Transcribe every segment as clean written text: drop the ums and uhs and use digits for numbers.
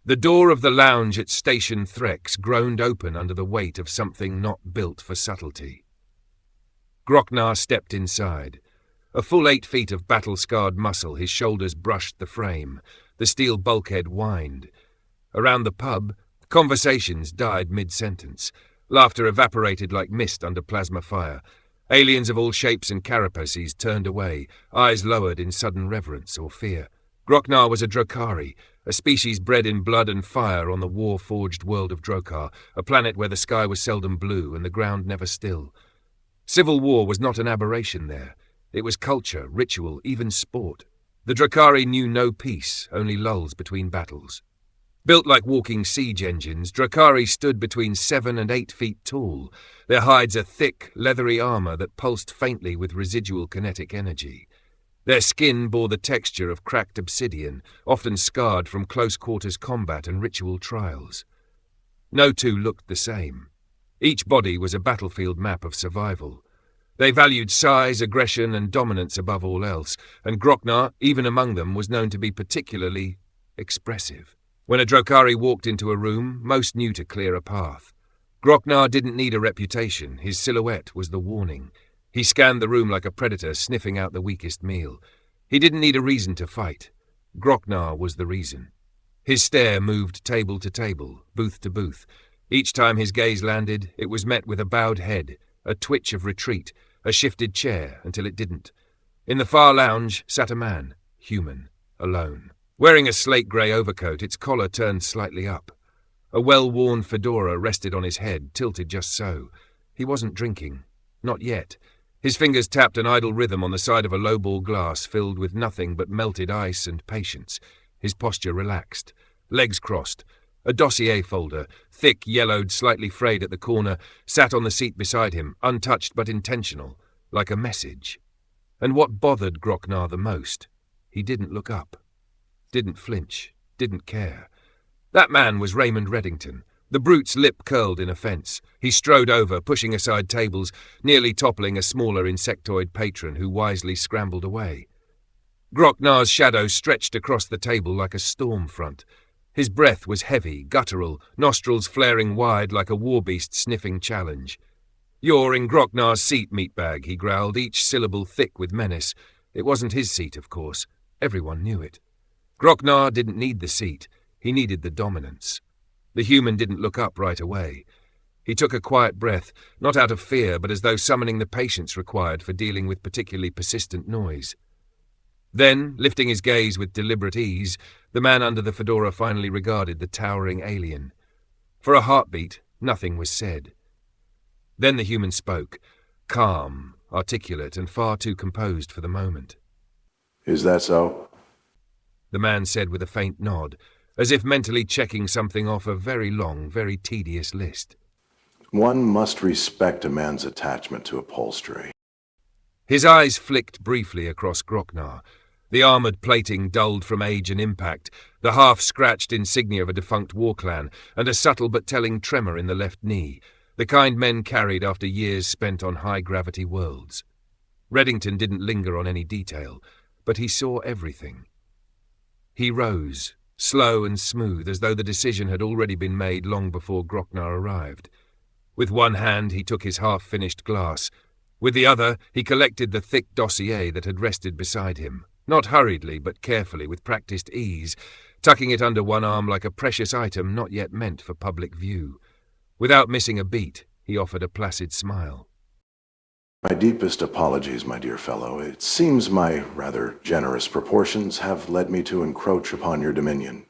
The door of the lounge at Station Threx groaned open under the weight of something not built for subtlety. Grocknar stepped inside. A full 8 feet of battle-scarred muscle, his shoulders brushed the frame. The steel bulkhead whined. Around the pub, conversations died mid-sentence. Laughter evaporated like mist under plasma fire. Aliens of all shapes and carapaces turned away, eyes lowered in sudden reverence or fear. Grocknar was a Drokari, a species bred in blood and fire on the war-forged world of Drokar, a planet where the sky was seldom blue and the ground never still. Civil war was not an aberration there. It was culture, ritual, even sport. The Drokari knew no peace, only lulls between battles. Built like walking siege engines, Drokari stood between 7 and 8 feet tall, their hides a thick, leathery armor that pulsed faintly with residual kinetic energy. Their skin bore the texture of cracked obsidian, often scarred from close-quarters combat and ritual trials. No two looked the same. Each body was a battlefield map of survival. They valued size, aggression, and dominance above all else, and Grocknar, even among them, was known to be particularly expressive. When a Drokari walked into a room, most knew to clear a path. Grocknar didn't need a reputation. His silhouette was the warning. He scanned the room like a predator, sniffing out the weakest meal. He didn't need a reason to fight. Grocknar was the reason. His stare moved table to table, booth to booth. Each time his gaze landed, it was met with a bowed head, a twitch of retreat, a shifted chair until it didn't. In the far lounge sat a man, human, alone. Wearing a slate-grey overcoat, its collar turned slightly up. A well-worn fedora rested on his head, tilted just so. He wasn't drinking. Not yet. His fingers tapped an idle rhythm on the side of a lowball glass filled with nothing but melted ice and patience. His posture relaxed. Legs crossed. A dossier folder, thick, yellowed, slightly frayed at the corner, sat on the seat beside him, untouched but intentional, like a message. And what bothered Grocknar the most? He didn't look up. Didn't flinch. Didn't care. That man was Raymond Reddington. The brute's lip curled in offence. He strode over, pushing aside tables, nearly toppling a smaller insectoid patron who wisely scrambled away. Grocknar's shadow stretched across the table like a storm front. His breath was heavy, guttural, nostrils flaring wide like a war-beast sniffing challenge. "You're in Grocknar's seat, meatbag," he growled, each syllable thick with menace. It wasn't his seat, of course. Everyone knew it. Grocknar didn't need the seat. He needed the dominance. The human didn't look up right away. He took a quiet breath, not out of fear, but as though summoning the patience required for dealing with particularly persistent noise. Then, lifting his gaze with deliberate ease, the man under the fedora finally regarded the towering alien. For a heartbeat, nothing was said. Then the human spoke, calm, articulate, and far too composed for the moment. "Is that so?" The man said with a faint nod, as if mentally checking something off a very long, very tedious list. "One must respect a man's attachment to upholstery." His eyes flicked briefly across Grocknar. The armoured plating dulled from age and impact, the half-scratched insignia of a defunct war clan, and a subtle but telling tremor in the left knee, the kind men carried after years spent on high-gravity worlds. Reddington didn't linger on any detail, but he saw everything. He rose, slow and smooth, as though the decision had already been made long before Grocknar arrived. With one hand he took his half-finished glass. With the other he collected the thick dossier that had rested beside him, not hurriedly but carefully, with practiced ease, tucking it under one arm like a precious item not yet meant for public view. Without missing a beat, he offered a placid smile. "My deepest apologies, my dear fellow. It seems my rather generous proportions have led me to encroach upon your dominion."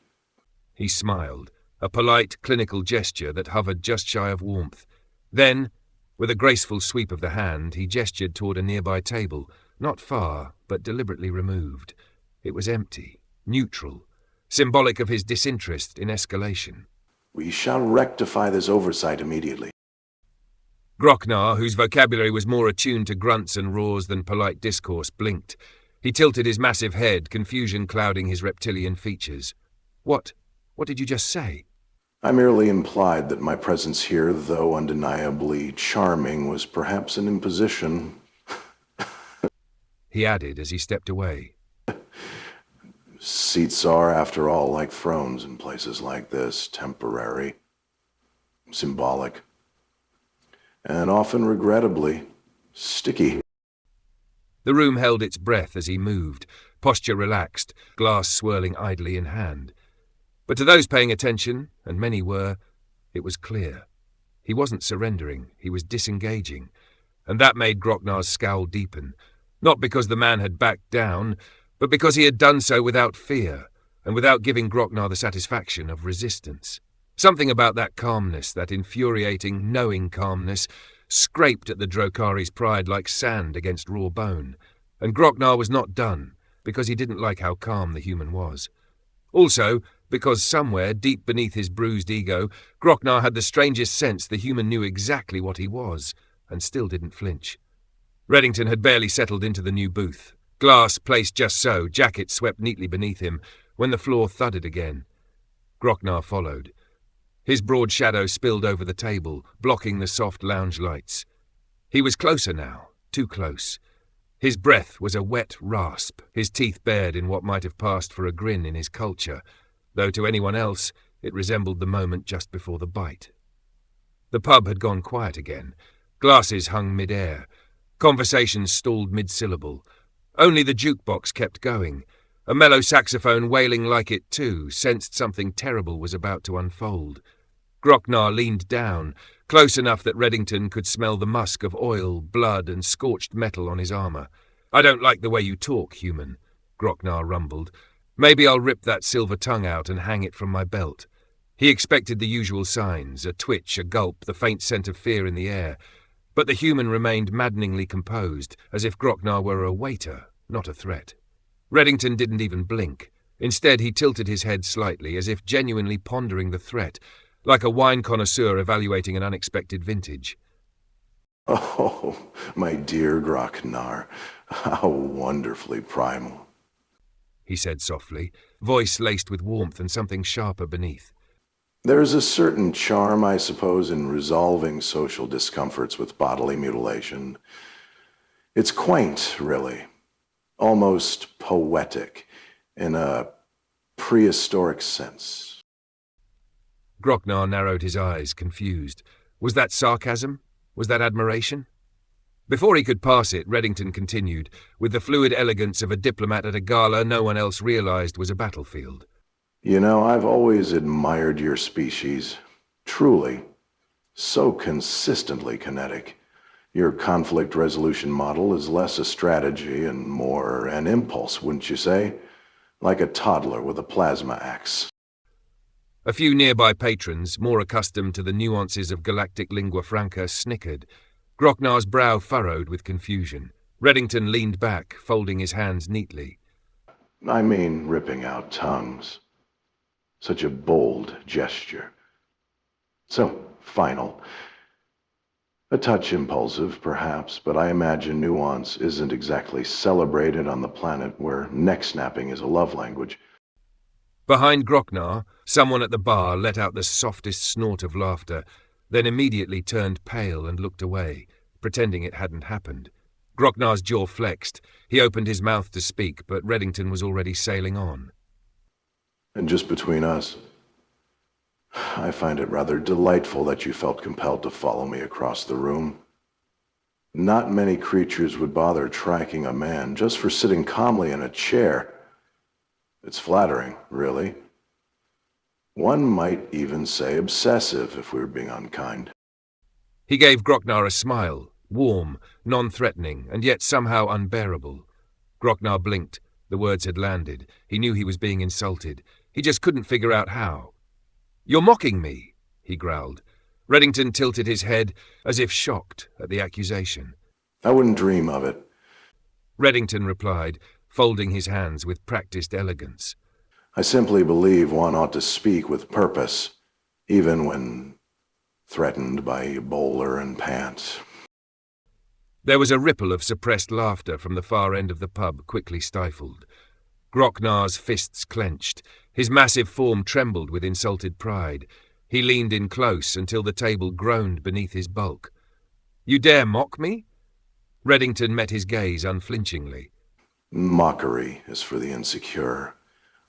He smiled, a polite, clinical gesture that hovered just shy of warmth. Then, with a graceful sweep of the hand, he gestured toward a nearby table, not far, but deliberately removed. It was empty, neutral, symbolic of his disinterest in escalation. "We shall rectify this oversight immediately." Grocknar, whose vocabulary was more attuned to grunts and roars than polite discourse, blinked. He tilted his massive head, confusion clouding his reptilian features. What did you just say?" "I merely implied that my presence here, though undeniably charming, was perhaps an imposition," he added as he stepped away. Seats are, after all, like thrones in places like this, temporary, symbolic, and often, regrettably, sticky. The room held its breath as he moved, posture relaxed, glass swirling idly in hand. But to those paying attention, and many were, it was clear. He wasn't surrendering, he was disengaging, and that made Grocknar's scowl deepen, not because the man had backed down, but because he had done so without fear, and without giving Grocknar the satisfaction of resistance. Something about that calmness, that infuriating, knowing calmness, scraped at the Drokari's pride like sand against raw bone, and Grocknar was not done, because he didn't like how calm the human was. Also, because somewhere, deep beneath his bruised ego, Grocknar had the strangest sense the human knew exactly what he was, and still didn't flinch. Reddington had barely settled into the new booth. Glass placed just so, jacket swept neatly beneath him, when the floor thudded again. Grocknar followed. His broad shadow spilled over the table, blocking the soft lounge lights. He was closer now, too close. His breath was a wet rasp, his teeth bared in what might have passed for a grin in his culture, though to anyone else it resembled the moment just before the bite. The pub had gone quiet again. Glasses hung mid-air. Conversations stalled mid-syllable. Only the jukebox kept going. A mellow saxophone wailing like it too sensed something terrible was about to unfold. Grocknar leaned down, close enough that Reddington could smell the musk of oil, blood, and scorched metal on his armor. "I don't like the way you talk, human," Grocknar rumbled. "Maybe I'll rip that silver tongue out and hang it from my belt." He expected the usual signs, a twitch, a gulp, the faint scent of fear in the air. But the human remained maddeningly composed, as if Grocknar were a waiter, not a threat. Reddington didn't even blink. Instead, he tilted his head slightly, as if genuinely pondering the threat, like a wine connoisseur evaluating an unexpected vintage. Oh, my dear Grocknar, how wonderfully primal, he said softly, voice laced with warmth and something sharper beneath. There's a certain charm, I suppose, in resolving social discomforts with bodily mutilation. It's quaint, really. Almost poetic, in a prehistoric sense. Grocknar narrowed his eyes, confused. Was that sarcasm? Was that admiration? Before he could pass it, Reddington continued, with the fluid elegance of a diplomat at a gala no one else realized was a battlefield. You know, I've always admired your species. Truly. So consistently kinetic. Your conflict resolution model is less a strategy and more an impulse, wouldn't you say? Like a toddler with a plasma axe. A few nearby patrons, more accustomed to the nuances of galactic lingua franca, snickered. Grocknar's brow furrowed with confusion. Reddington leaned back, folding his hands neatly. I mean, ripping out tongues. Such a bold gesture. So final. A touch impulsive, perhaps, but I imagine nuance isn't exactly celebrated on the planet where neck-snapping is a love language. Behind Grocknar, someone at the bar let out the softest snort of laughter, then immediately turned pale and looked away, pretending it hadn't happened. Grocknar's jaw flexed. He opened his mouth to speak, but Reddington was already sailing on. And just between us, I find it rather delightful that you felt compelled to follow me across the room. Not many creatures would bother tracking a man just for sitting calmly in a chair. It's flattering, really. One might even say obsessive, if we were being unkind. He gave Grocknar a smile, warm, non-threatening, and yet somehow unbearable. Grocknar blinked. The words had landed. He knew he was being insulted. He just couldn't figure out how. "You're mocking me," he growled. Reddington tilted his head, as if shocked at the accusation. I wouldn't dream of it. Reddington replied, folding his hands with practiced elegance. I simply believe one ought to speak with purpose, even when threatened by bowler and pants. There was a ripple of suppressed laughter from the far end of the pub, quickly stifled. Grocknar's fists clenched. His massive form trembled with insulted pride. He leaned in close until the table groaned beneath his bulk. "You dare mock me?" Reddington met his gaze unflinchingly. Mockery is for the insecure.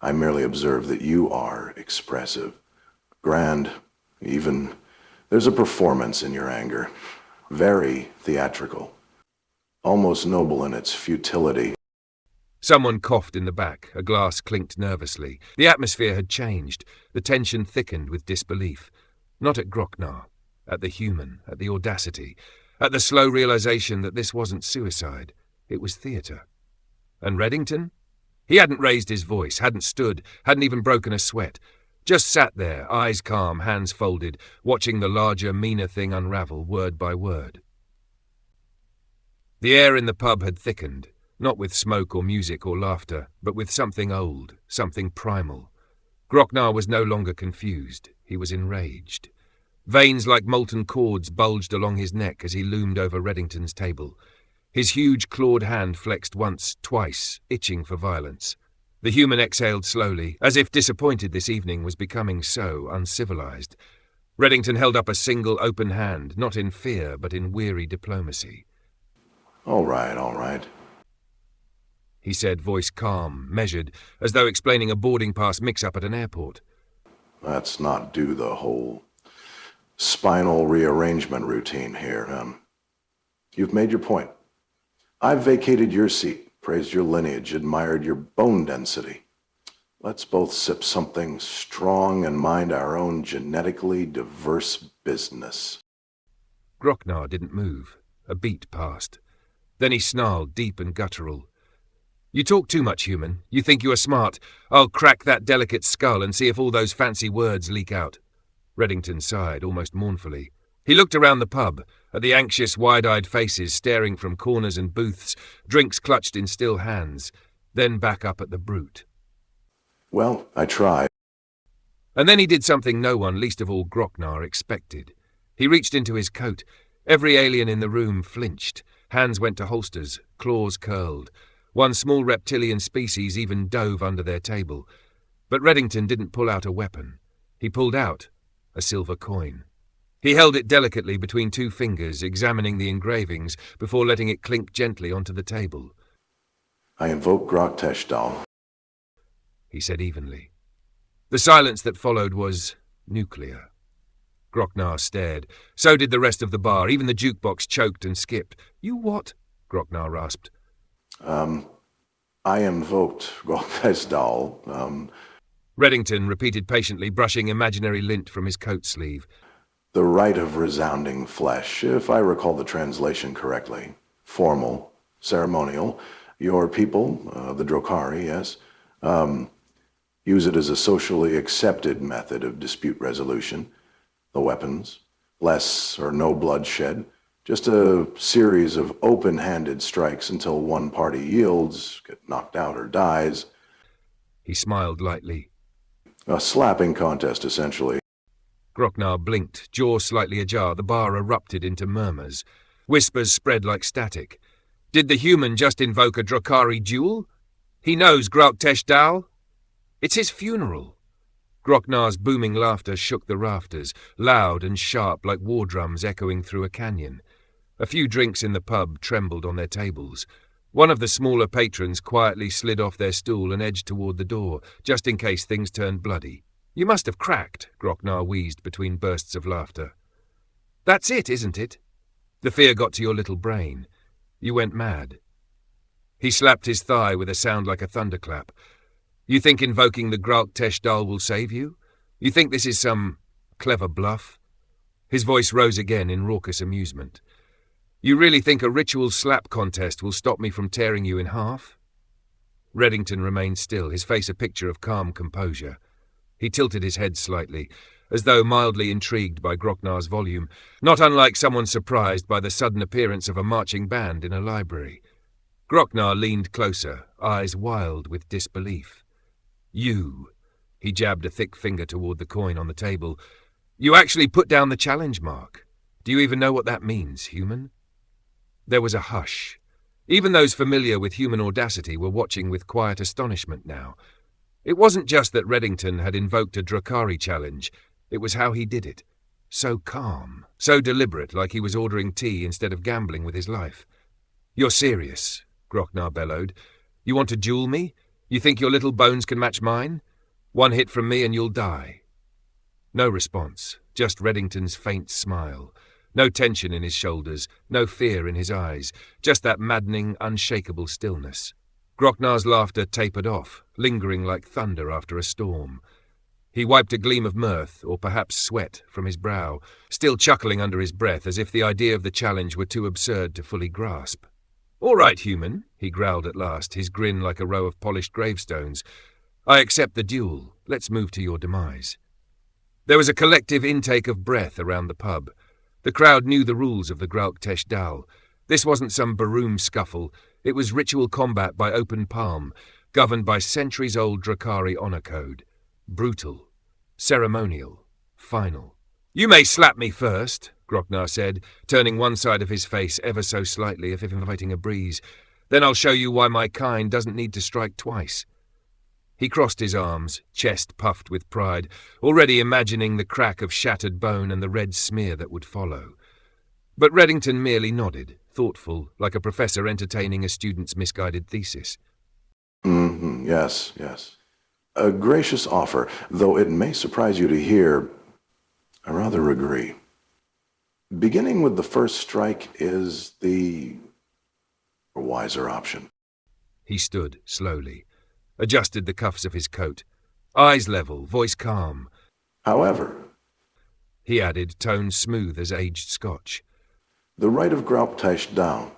I merely observe that you are expressive, grand, even there's a performance in your anger. Very theatrical, almost noble in its futility. Someone coughed in the back. A glass clinked nervously. The atmosphere had changed. The tension thickened with disbelief. Not at Grocknar, at the human, at the audacity, at the slow realization that this wasn't suicide. It was theatre. And Reddington? He hadn't raised his voice, hadn't stood, hadn't even broken a sweat. Just sat there, eyes calm, hands folded, watching the larger, meaner thing unravel word by word. The air in the pub had thickened, not with smoke or music or laughter, but with something old, something primal. Grocknar was no longer confused. He was enraged. Veins like molten cords bulged along his neck as he loomed over Reddington's table. His huge clawed hand flexed once, twice, itching for violence. The human exhaled slowly, as if disappointed this evening was becoming so uncivilized. Reddington held up a single open hand, not in fear, but in weary diplomacy. All right, he said, voice calm, measured, as though explaining a boarding pass mix-up at an airport. Let's not do the whole spinal rearrangement routine here. You've made your point. I've vacated your seat, praised your lineage, admired your bone density. Let's both sip something strong and mind our own genetically diverse business. Grocknar didn't move. A beat passed. Then he snarled, deep and guttural. You talk too much, human. You think you are smart. I'll crack that delicate skull and see if all those fancy words leak out. Reddington sighed, almost mournfully. He looked around the pub, at the anxious, wide-eyed faces staring from corners and booths, drinks clutched in still hands, then back up at the brute. Well, I tried. And then he did something no one, least of all Grocknar, expected. He reached into his coat. Every alien in the room flinched. Hands went to holsters, claws curled. One small reptilian species even dove under their table. But Reddington didn't pull out a weapon. He pulled out a silver coin. He held it delicately between two fingers, examining the engravings before letting it clink gently onto the table. I invoke Grok-Teshdal, he said evenly. The silence that followed was nuclear. Grocknar stared. So did the rest of the bar. Even the jukebox choked and skipped. You what? Grocknar rasped. I invoked Grok-Teshdal, Reddington repeated patiently, brushing imaginary lint from his coat sleeve. The right of resounding flesh, if I recall the translation correctly. Formal, ceremonial. Your people, the Drokari, yes, use it as a socially accepted method of dispute resolution. The weapons, less or no bloodshed, just a series of open-handed strikes until one party yields, gets knocked out or dies. He smiled lightly. A slapping contest, essentially. Grocknar blinked, jaw slightly ajar. The bar erupted into murmurs. Whispers spread like static. Did the human just invoke a Drokari duel? He knows Grok-Teshdal? It's his funeral. Grocknar's booming laughter shook the rafters, loud and sharp like war drums echoing through a canyon. A few drinks in the pub trembled on their tables. One of the smaller patrons quietly slid off their stool and edged toward the door, just in case things turned bloody. You must have cracked, Grocknar wheezed between bursts of laughter. That's it, isn't it? The fear got to your little brain. You went mad. He slapped his thigh with a sound like a thunderclap. You think invoking the Grok-Teshdal will save you? You think this is some clever bluff? His voice rose again in raucous amusement. You really think a ritual slap contest will stop me from tearing you in half? Reddington remained still, his face a picture of calm composure. He tilted his head slightly, as though mildly intrigued by Grocknar's volume, not unlike someone surprised by the sudden appearance of a marching band in a library. Grocknar leaned closer, eyes wild with disbelief. You, he jabbed a thick finger toward the coin on the table, you actually put down the challenge mark. Do you even know what that means, human? There was a hush. Even those familiar with human audacity were watching with quiet astonishment now. It wasn't just that Reddington had invoked a Drokari challenge. It was how he did it. So calm, so deliberate, like he was ordering tea instead of gambling with his life. You're serious, Grocknar bellowed. You want to duel me? You think your little bones can match mine? One hit from me and you'll die." No response, just Reddington's faint smile. No tension in his shoulders, no fear in his eyes, just that maddening, unshakable stillness. Grocknar's laughter tapered off, lingering like thunder after a storm. He wiped a gleam of mirth, or perhaps sweat, from his brow, still chuckling under his breath as if the idea of the challenge were too absurd to fully grasp. "All right, human," he growled at last, his grin like a row of polished gravestones. "I accept the duel. Let's move to your demise." There was a collective intake of breath around the pub. The crowd knew the rules of the Grauk-Tesh Dal. This wasn't some baroom scuffle. It was ritual combat by open palm, governed by centuries-old Drakari honor code. Brutal, ceremonial, final. "You may slap me first," Grocknar said, turning one side of his face ever so slightly as if inviting a breeze. "Then I'll show you why my kind doesn't need to strike twice." He crossed his arms, chest puffed with pride, already imagining the crack of shattered bone and the red smear that would follow. But Reddington merely nodded, thoughtful, like a professor entertaining a student's misguided thesis. Yes. A gracious offer, though it may surprise you to hear, I rather agree. Beginning with the first strike is the wiser option. He stood, slowly, adjusted the cuffs of his coat, eyes level, voice calm. However, he added, tone smooth as aged scotch, the right of Grauk-Tesh Dal,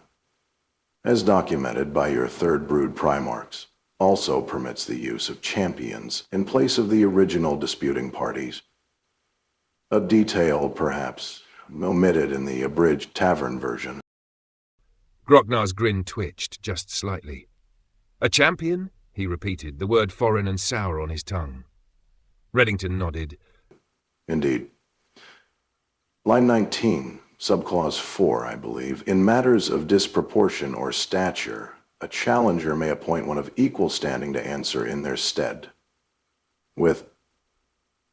as documented by your third brood Primarchs, also permits the use of champions in place of the original disputing parties. A detail, perhaps, omitted in the abridged tavern version. Grocknar's grin twitched, just slightly. "A champion?" he repeated, the word foreign and sour on his tongue. Reddington nodded. "Indeed. Line 19, subclause 4, I believe. In matters of disproportion or stature, a challenger may appoint one of equal standing to answer in their stead, with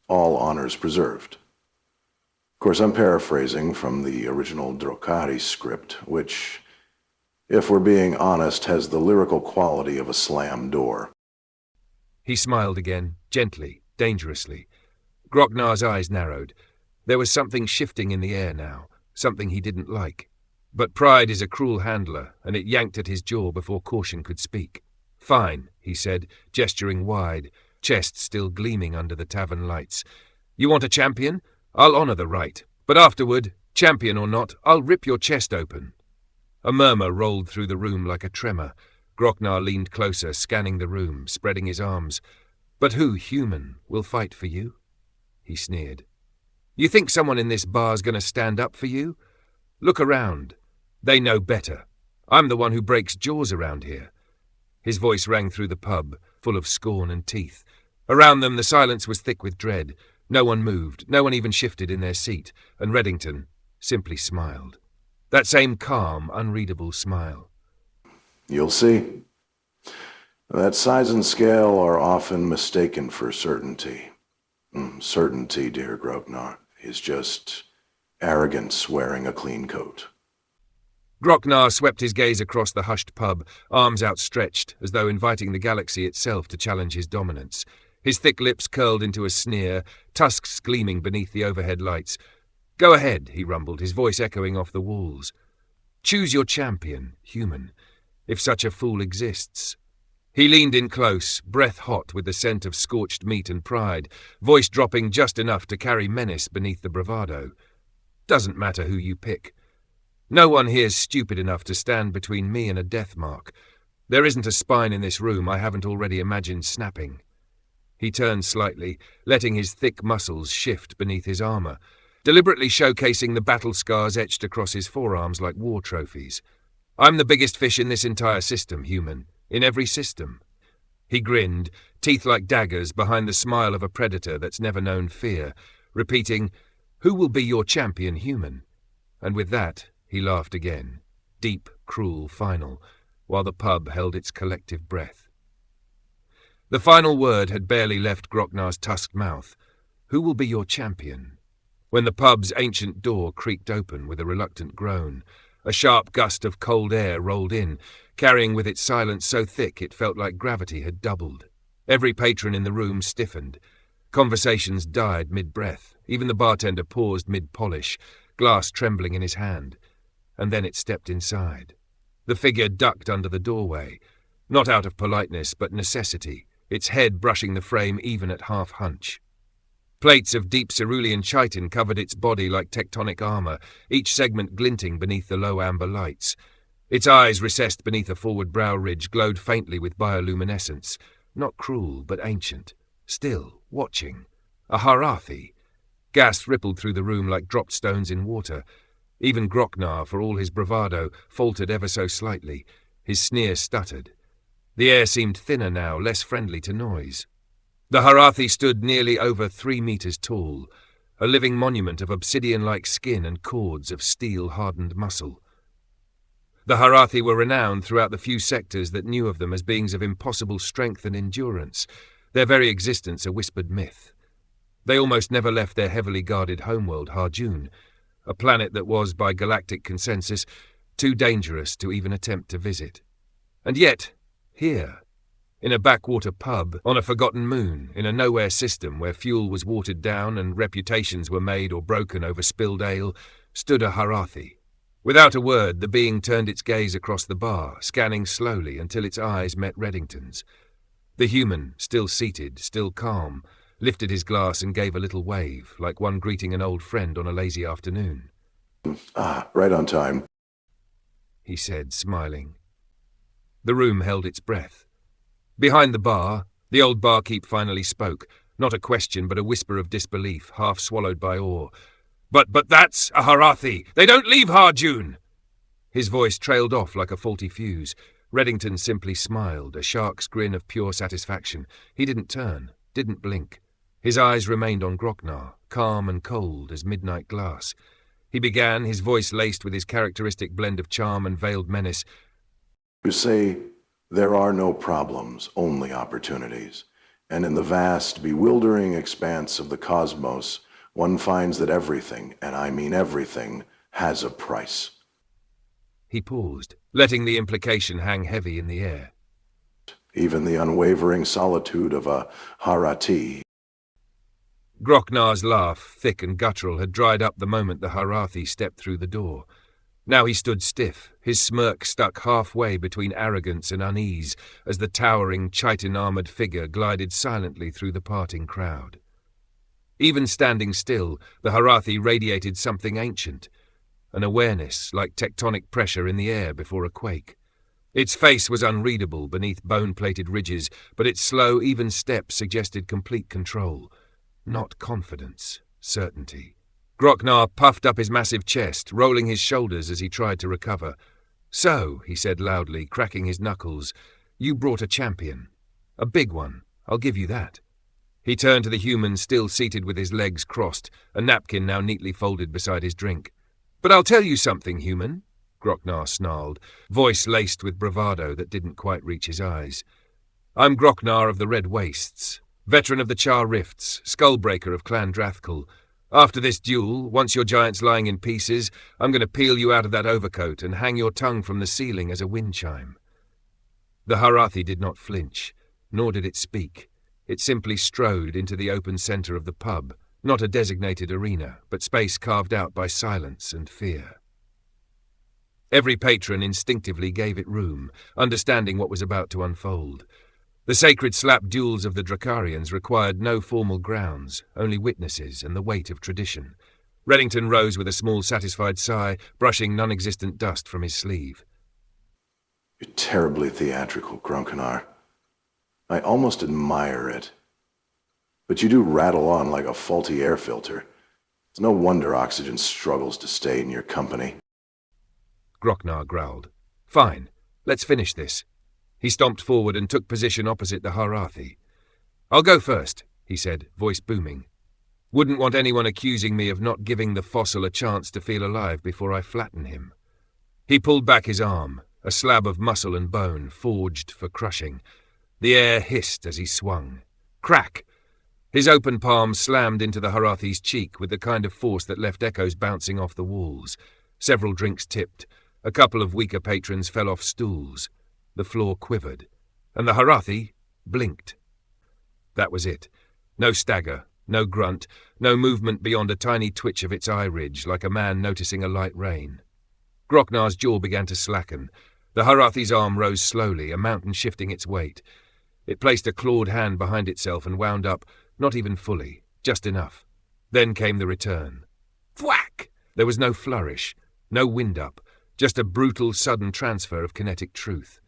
all honors preserved." Of course, I'm paraphrasing from the original Drakari script, which, if we're being honest, has the lyrical quality of a slam door. He smiled again, gently, dangerously. Grocknar's eyes narrowed. There was something shifting in the air now, something he didn't like. But pride is a cruel handler, and it yanked at his jaw before caution could speak. "Fine," he said, gesturing wide, chest still gleaming under the tavern lights. "You want a champion? I'll honor the right. But afterward, champion or not, I'll rip your chest open." A murmur rolled through the room like a tremor. Grocknar leaned closer, scanning the room, spreading his arms. "But who, human, will fight for you?" He sneered. "You think someone in this bar's going to stand up for you? Look around. They know better. I'm the one who breaks jaws around here." His voice rang through the pub, full of scorn and teeth. Around them the silence was thick with dread. No one moved, no one even shifted in their seat, and Reddington simply smiled. That same calm, unreadable smile. "You'll see. That size and scale are often mistaken for certainty. Certainty, dear Grocknar, is just arrogance wearing a clean coat." Grocknar swept his gaze across the hushed pub, arms outstretched, as though inviting the galaxy itself to challenge his dominance. His thick lips curled into a sneer, tusks gleaming beneath the overhead lights. "Go ahead," he rumbled, his voice echoing off the walls. "Choose your champion, human, if such a fool exists." He leaned in close, breath hot with the scent of scorched meat and pride, voice dropping just enough to carry menace beneath the bravado. "Doesn't matter who you pick. No one here's stupid enough to stand between me and a death mark. There isn't a spine in this room I haven't already imagined snapping." He turned slightly, letting his thick muscles shift beneath his armor, deliberately showcasing the battle scars etched across his forearms like war trophies. "I'm the biggest fish in this entire system, human. In every system." He grinned, teeth like daggers behind the smile of a predator that's never known fear, repeating, "Who will be your champion, human?" And with that, he laughed again, deep, cruel, final, while the pub held its collective breath. The final word had barely left Grocknar's tusked mouth. "Who will be your champion?" When the pub's ancient door creaked open with a reluctant groan, A sharp gust of cold air rolled in, carrying with it silence so thick it felt like gravity had doubled. Every patron in the room stiffened. Conversations died mid-breath. Even the bartender paused mid-polish, glass trembling in his hand. And then it stepped inside. The figure ducked under the doorway, not out of politeness but necessity, its head brushing the frame even at half-hunch. Plates of deep cerulean chitin covered its body like tectonic armor, each segment glinting beneath the low amber lights. Its eyes, recessed beneath a forward brow ridge, glowed faintly with bioluminescence, not cruel but ancient, still watching. A Harathi. Gas rippled through the room like dropped stones in water. Even Groknar, for all his bravado, faltered ever so slightly. His sneer stuttered. The air seemed thinner now, less friendly to noise. The Harathi stood nearly over 3 meters tall, a living monument of obsidian-like skin and cords of steel-hardened muscle. The Harathi were renowned throughout the few sectors that knew of them as beings of impossible strength and endurance, their very existence a whispered myth. They almost never left their heavily guarded homeworld, Harjun, a planet that was, by galactic consensus, too dangerous to even attempt to visit. And yet, here, in a backwater pub, on a forgotten moon, in a nowhere system where fuel was watered down and reputations were made or broken over spilled ale, stood a Harathi. Without a word, the being turned its gaze across the bar, scanning slowly until its eyes met Reddington's. The human, still seated, still calm, lifted his glass and gave a little wave, like one greeting an old friend on a lazy afternoon. Right on time, he said, smiling. The room held its breath. Behind the bar, the old barkeep finally spoke, not a question but a whisper of disbelief, half swallowed by awe. But that's a Harathi! They don't leave Harjun! His voice trailed off like a faulty fuse. Reddington simply smiled, a shark's grin of pure satisfaction. He didn't turn, didn't blink. His eyes remained on Groknar, calm and cold as midnight glass. He began, his voice laced with his characteristic blend of charm and veiled menace. You say there are no problems, only opportunities. And in the vast, bewildering expanse of the cosmos, one finds that everything, and I mean everything, has a price. He paused, letting the implication hang heavy in the air. Even the unwavering solitude of a Harathi. Groknar's laugh, thick and guttural, had dried up the moment the Harathi stepped through the door. Now he stood stiff, his smirk stuck halfway between arrogance and unease as the towering, chitin-armored figure glided silently through the parting crowd. Even standing still, the Harathi radiated something ancient, an awareness like tectonic pressure in the air before a quake. Its face was unreadable beneath bone-plated ridges, but its slow, even step suggested complete control. Not confidence, certainty. Groknar puffed up his massive chest, rolling his shoulders as he tried to recover. "So," he said loudly, cracking his knuckles, "you brought a champion. A big one, I'll give you that." He turned to the human still seated with his legs crossed, a napkin now neatly folded beside his drink. "But I'll tell you something, human," Groknar snarled, voice laced with bravado that didn't quite reach his eyes. "I'm Groknar of the Red Wastes, veteran of the Char Rifts, skullbreaker of Clan Drathkal. After this duel, once your giant's lying in pieces, I'm going to peel you out of that overcoat and hang your tongue from the ceiling as a wind chime." The Harathi did not flinch, nor did it speak. It simply strode into the open centre of the pub, not a designated arena, but space carved out by silence and fear. Every patron instinctively gave it room, understanding what was about to unfold. The sacred slap duels of the Drakarians required no formal grounds, only witnesses and the weight of tradition. Reddington rose with a small satisfied sigh, brushing non-existent dust from his sleeve. You're terribly theatrical, Grunkenar. I almost admire it. But you do rattle on like a faulty air filter. It's no wonder oxygen struggles to stay in your company. Groknar growled. "Fine, let's finish this." He stomped forward and took position opposite the Harathi. "I'll go first," he said, voice booming. "Wouldn't want anyone accusing me of not giving the fossil a chance to feel alive before I flatten him." He pulled back his arm, a slab of muscle and bone, forged for crushing. The air hissed as he swung. Crack! His open palm slammed into the Harathi's cheek with the kind of force that left echoes bouncing off the walls. Several drinks tipped. A couple of weaker patrons fell off stools. The floor quivered, and the Harathi blinked. That was it. No stagger, no grunt, no movement beyond a tiny twitch of its eye ridge, like a man noticing a light rain. Groknar's jaw began to slacken. The Harathi's arm rose slowly, a mountain shifting its weight. It placed a clawed hand behind itself and wound up, not even fully, just enough. Then came the return. Thwack! There was no flourish, no wind-up, just a brutal, sudden transfer of kinetic truth.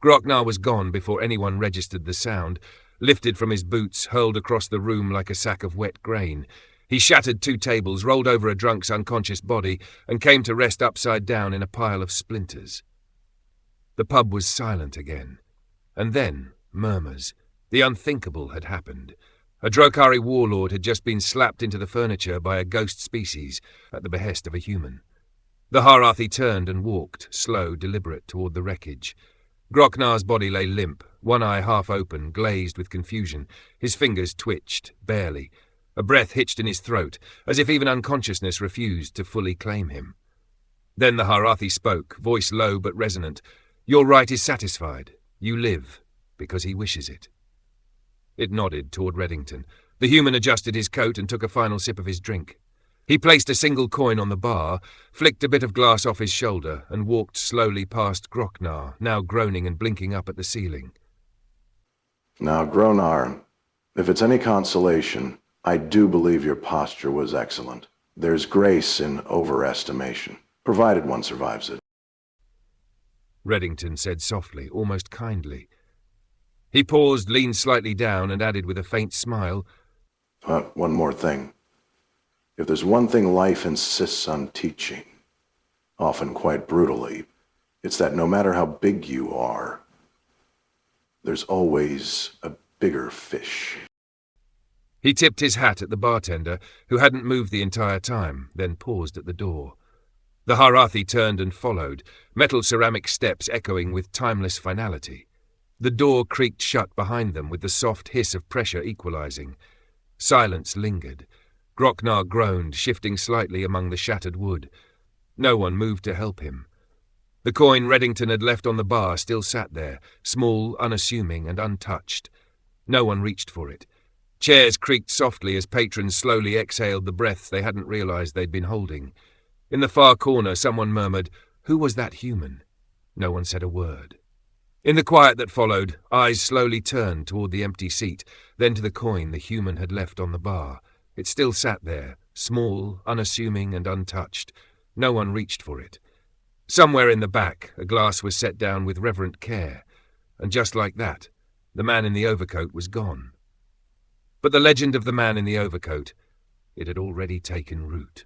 Groknar was gone before anyone registered the sound, lifted from his boots, hurled across the room like a sack of wet grain. He shattered 2 tables, rolled over a drunk's unconscious body, and came to rest upside down in a pile of splinters. The pub was silent again. And then, murmurs. The unthinkable had happened. A Drokari warlord had just been slapped into the furniture by a ghost species at the behest of a human. The Harathi turned and walked, slow, deliberate, toward the wreckage. Groknar's body lay limp, one eye half open, glazed with confusion. His fingers twitched, barely. A breath hitched in his throat, as if even unconsciousness refused to fully claim him. Then the Harathi spoke, voice low but resonant. "Your right is satisfied. You live, because he wishes it." It nodded toward Reddington. The human adjusted his coat and took a final sip of his drink. He placed a single coin on the bar, flicked a bit of glass off his shoulder, and walked slowly past Groknar, now groaning and blinking up at the ceiling. Now, Gronar, if it's any consolation, I do believe your posture was excellent. There's grace in overestimation, provided one survives it. Reddington said softly, almost kindly. He paused, leaned slightly down, and added with a faint smile, One more thing. If there's one thing life insists on teaching, often quite brutally, it's that no matter how big you are, there's always a bigger fish. He tipped his hat at the bartender, who hadn't moved the entire time, then paused at the door. The Harathi turned and followed, metal ceramic steps echoing with timeless finality. The door creaked shut behind them with the soft hiss of pressure equalizing. Silence lingered. Groknar groaned, shifting slightly among the shattered wood. No one moved to help him. The coin Reddington had left on the bar still sat there, small, unassuming, and untouched. No one reached for it. Chairs creaked softly as patrons slowly exhaled the breaths they hadn't realized they'd been holding. In the far corner, someone murmured, "Who was that human?" No one said a word. In the quiet that followed, eyes slowly turned toward the empty seat, then to the coin the human had left on the bar. It still sat there, small, unassuming, and untouched. No one reached for it. Somewhere in the back, a glass was set down with reverent care, and just like that, the man in the overcoat was gone. But the legend of the man in the overcoat, it had already taken root.